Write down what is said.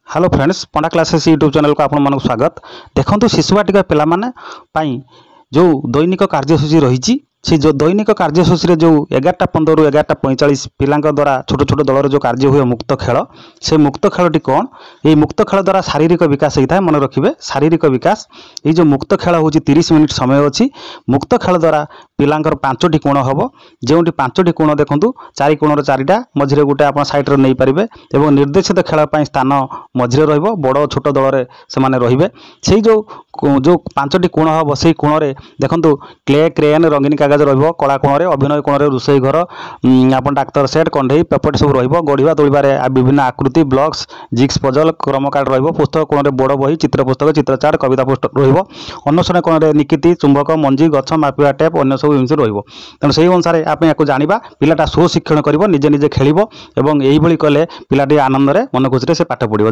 Hello friends पंडा classes YouTube channel को आपण मानक स्वागत। देखंतु शिशुवाटिका पिला माने पई जो दैनिक कार्यसूची रही से जो दैनिक कार्यसूची जो 11:15 ରୁ 11:45 पिला द्वारा छोट छोट दलर जो कार्य हुए मुक्त खेल से मुक्त खेलटी कौन ये मुक्त खेल द्वारा शारीरिक विकास होता है। मन रखिए शारीरिक विकास ये जो मुक्त खेल हूँ 30 मिनिट समय अच्छी। मुक्त खेल द्वारा पिलांकर 5टी कोण हम जो 5टी कोण देखूँ 4 कोणर 4टा मझे गोटे आप सैड्रे नहीं पारे और निर्देशित खेलपाई स्थान मझे रड़ छोट दल से रे से जो 5टी कोण हम से कोण देखूँ क्ले क्रेन रंगीन कागज कला कोण अभिनय कोण रोषे घर आप डाक्तर सेट कंडे पेपर सब गढ़ा तोड़बार विभिन्न आकृति ब्लॉक्स जिक्स पजल क्रम कार्ड पुस्तक कोण बड़ बही चित्र पुस्तक चित्र चार्ट कविता पुस्तक रन्वेषण कोण निकिति चुंबक मंजी गछ मापिया टेप अन्य सब जिन तेणु से अनुसार आप जाना पिलाटा स्वशिक्षण कर निजे निजे खेल और यही कले पिलाटी आनंद मन खुशी से पाठ पढ़ो।